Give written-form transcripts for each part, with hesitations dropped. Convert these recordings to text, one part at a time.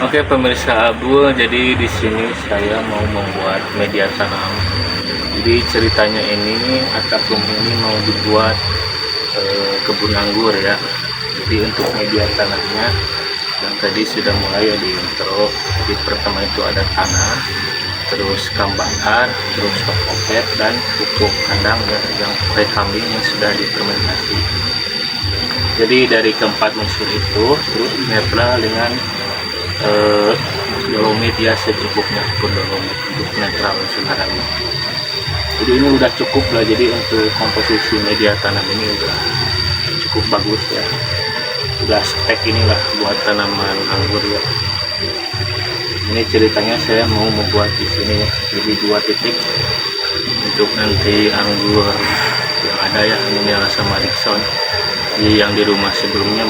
Oke pemirsa Abul, jadi di sini saya mau membuat media tanam. Jadi ceritanya ini atap rumah ini mau dibuat kebun anggur ya. Jadi untuk media tanamnya yang tadi sudah mulai ya di intro. Jadi pertama itu ada tanah, terus bakar, terus kopet dan pupuk kandang ya, yang pakai kambing yang sudah difermentasi. Jadi dari keempat unsur itu terus netral dengan dolomit ya, secukupnya pun dolomit untuk netral unsur harawi. Jadi ini udah cukup lah, jadi untuk komposisi media tanam ini udah cukup bagus ya, udah spek inilah buat tanaman anggur ya. Ini ceritanya saya mau membuat di sini ya, jadi 2 titik untuk nanti anggur yang ada ya, ini sama Rickson. Jadi yang di rumah sebelumnya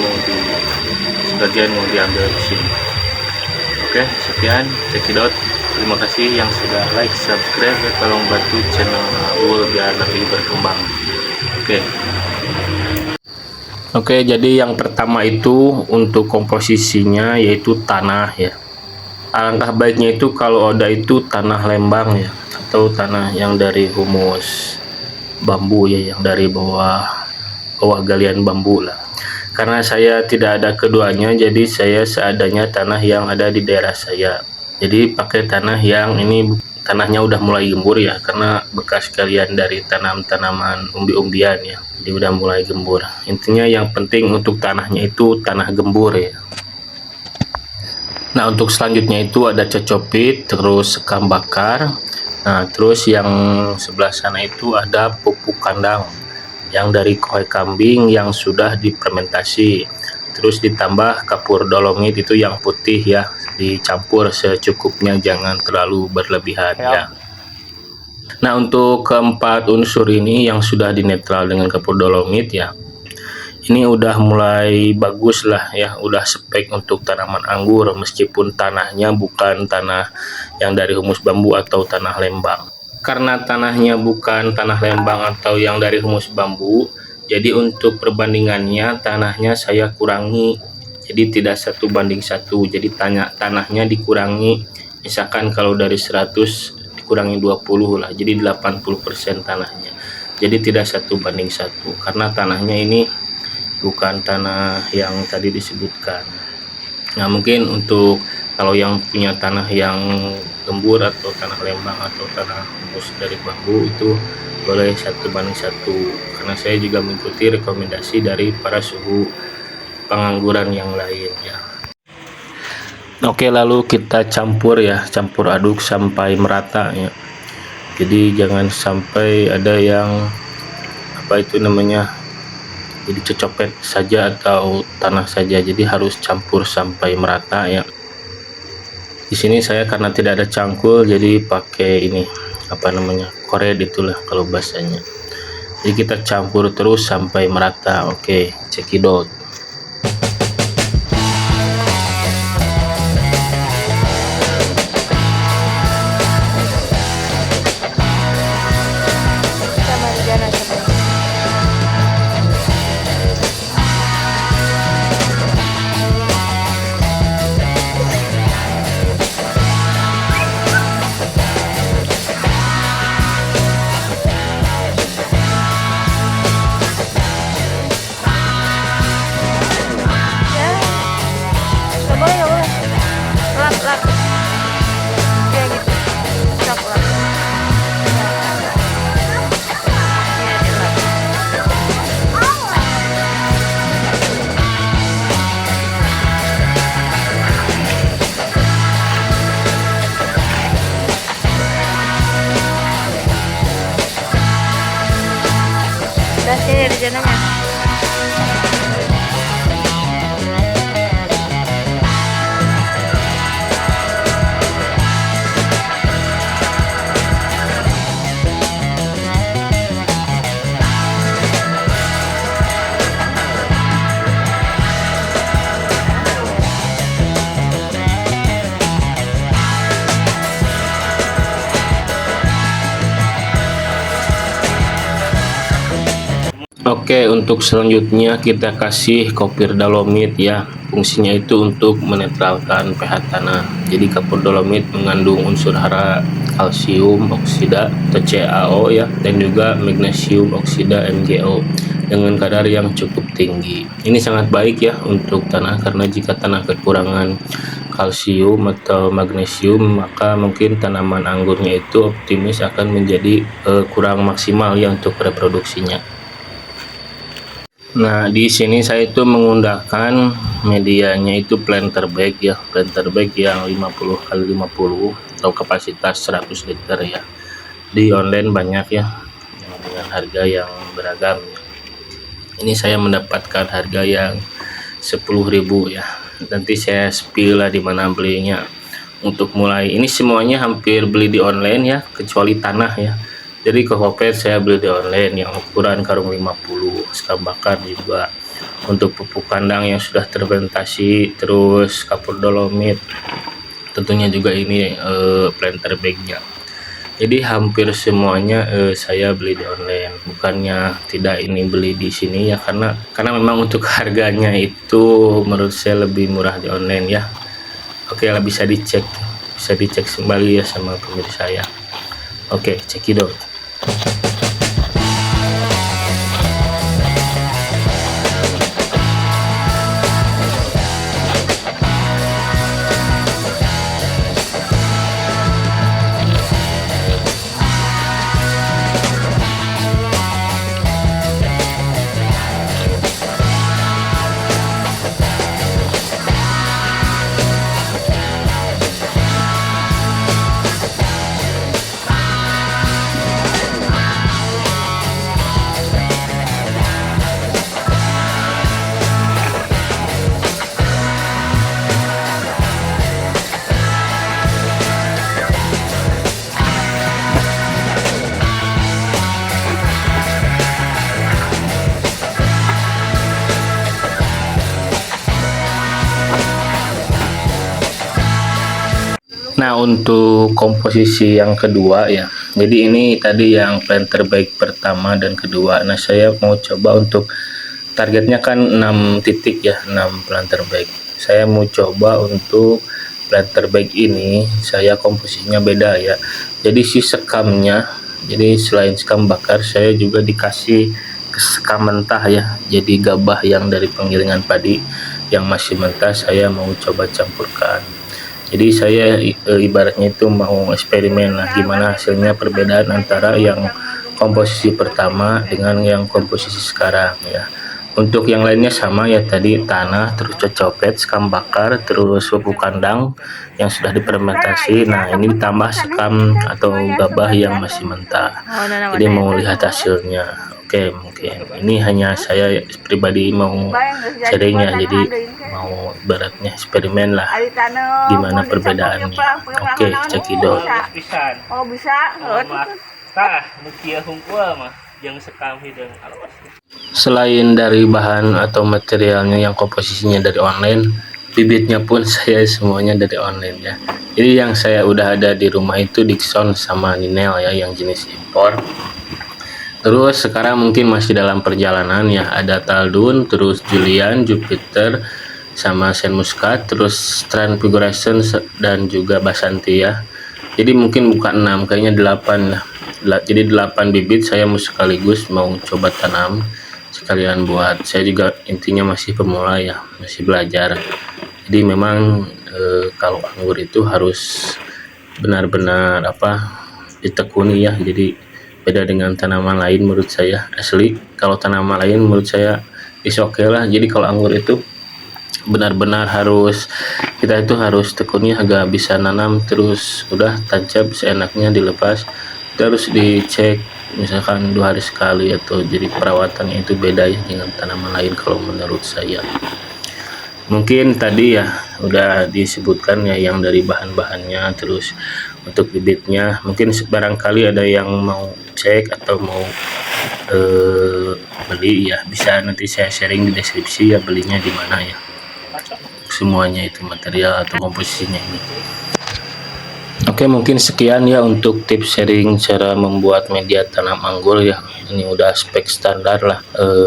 sebagian mau diambil di sini. Oke, sekian cekidot. Terima kasih yang sudah like, subscribe ya, tolong bantu channel Abul biar lebih berkembang. Oke, jadi yang pertama itu untuk komposisinya yaitu tanah ya. Alangkah baiknya itu kalau ada itu tanah lembang ya, atau tanah yang dari humus bambu ya, yang dari bawah galian bambu lah. Karena saya tidak ada keduanya, jadi saya seadanya tanah yang ada di daerah saya. Jadi pakai tanah yang ini, tanahnya udah mulai gembur ya, karena bekas galian dari tanaman umbi-umbian ya, jadi udah mulai gembur. Intinya yang penting untuk tanahnya itu tanah gembur ya. Nah untuk selanjutnya itu ada cecopit, terus sekam bakar. Nah terus yang sebelah sana itu ada pupuk kandang yang dari kohai kambing yang sudah difermentasi, terus ditambah kapur dolomit itu yang putih ya, dicampur secukupnya, jangan terlalu berlebihan ya. Nah untuk keempat unsur ini yang sudah dinetral dengan kapur dolomit ya, ini udah mulai bagus lah ya, udah spek untuk tanaman anggur meskipun tanahnya bukan tanah yang dari humus bambu atau tanah lembang. Karena tanahnya bukan tanah lembang atau yang dari humus bambu, jadi untuk perbandingannya tanahnya saya kurangi, jadi tidak 1:1. Jadi tanahnya dikurangi, misalkan kalau dari 100 dikurangi 20 lah, jadi 80% tanahnya. Jadi tidak 1:1 karena tanahnya ini bukan tanah yang tadi disebutkan. Nah mungkin untuk kalau yang punya tanah yang gembur atau tanah lembang atau tanah humus dari bambu itu boleh 1:1, karena saya juga mengikuti rekomendasi dari para suhu pengangguran yang lain ya. Oke, lalu kita campur ya, campur aduk sampai merata ya. Jadi jangan sampai ada yang apa itu namanya, jadi cecopet saja atau tanah saja, jadi harus campur sampai merata ya. Di sini saya karena tidak ada cangkul, jadi pakai ini apa namanya, koret itulah kalau bahasanya. Jadi kita campur terus sampai merata. Oke, cekidot. Udah sini ada jenanya. Oke, untuk selanjutnya kita kasih kopir dolomit ya. Fungsinya itu untuk menetralkan pH tanah. Jadi kapur dolomit mengandung unsur hara kalsium oksida atau CaO ya, dan juga magnesium oksida MgO dengan kadar yang cukup tinggi. Ini sangat baik ya untuk tanah, karena jika tanah kekurangan kalsium atau magnesium, maka mungkin tanaman anggurnya itu optimis akan menjadi kurang maksimal ya untuk reproduksinya. Nah, di sini saya itu menggunakan medianya itu planter bag ya, planter bag yang 50 kali 50 atau kapasitas 100 liter ya. Di online banyak ya dengan harga yang beragam ya. Ini saya mendapatkan harga yang 10.000 ya. Nanti saya spill lah di mana belinya. Untuk mulai ini semuanya hampir beli di online ya, kecuali tanah ya. Jadi kokopet saya beli di online yang ukuran karung 50, sekam bakar juga. Untuk pupuk kandang yang sudah terfermentasi, terus kapur dolomit, tentunya juga ini planter bagnya. Jadi hampir semuanya saya beli di online, bukannya tidak ini beli di sini ya, karena memang untuk harganya itu menurut saya lebih murah di online ya. Oke lah, bisa dicek kembali ya sama pemirsa ya. Oke, cekidot. Nah, untuk komposisi yang kedua ya, jadi ini tadi yang planter bag pertama dan kedua. Nah, saya mau coba untuk targetnya kan 6 titik ya, 6 planter bag. Saya mau coba untuk planter bag ini, saya komposisinya beda ya. Jadi si sekamnya, jadi selain sekam bakar, saya juga dikasih sekam mentah ya. Jadi gabah yang dari penggilingan padi yang masih mentah saya mau coba campurkan. Jadi saya ibaratnya itu mau eksperimen lah gimana hasilnya, perbedaan antara yang komposisi pertama dengan yang komposisi sekarang ya. Untuk yang lainnya sama ya, tadi tanah, terus cocopet, sekam bakar, terus pupuk kandang yang sudah difermentasi. Nah, ini ditambah sekam atau gabah yang masih mentah. Jadi mau lihat hasilnya. Oke, mungkin ini hanya saya pribadi mau sharingnya, jadi mau ibaratnya eksperimen lah gimana perbedaannya. Oke, cekidot. Oh bisa. Selain dari bahan atau materialnya yang komposisinya dari online, bibitnya pun saya semuanya dari online ya. Jadi yang saya udah ada di rumah itu Dickson sama Ninel ya, yang jenis impor. Terus sekarang mungkin masih dalam perjalanan ya, ada Taldun, terus Julian, Jupiter, sama Sen Muscat, terus Transfiguration dan juga Basanti ya. Jadi mungkin bukan 6, kayaknya 8 lah. Jadi 8 bibit saya mau sekaligus mau coba tanam sekalian buat. Saya juga intinya masih pemula ya, masih belajar. Jadi memang kalau anggur itu harus benar-benar ditekuni ya. Jadi beda dengan tanaman lain menurut saya, asli. Kalau tanaman lain menurut saya is okay lah. Jadi kalau anggur itu benar-benar kita itu harus tekuni agak bisa nanam, terus udah tancap seenaknya dilepas. Kita harus dicek misalkan 2 hari sekali, atau jadi perawatannya itu beda ya dengan tanaman lain kalau menurut saya. Mungkin tadi ya udah disebutkan ya yang dari bahan-bahannya, terus untuk bibitnya. Mungkin barangkali ada yang mau cek atau mau beli ya, bisa nanti saya sharing di deskripsi ya belinya di mana ya, semuanya itu material atau komposisinya ini. Oke, mungkin sekian ya untuk tips sharing cara membuat media tanam anggur ya. Ini udah spek standar lah.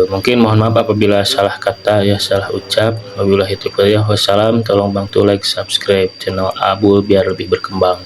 Mungkin mohon maaf apabila salah kata ya, salah ucap. Wabillahi taufiq walhidayah. Wassalam. Tolong bantu like, subscribe channel Abul biar lebih berkembang.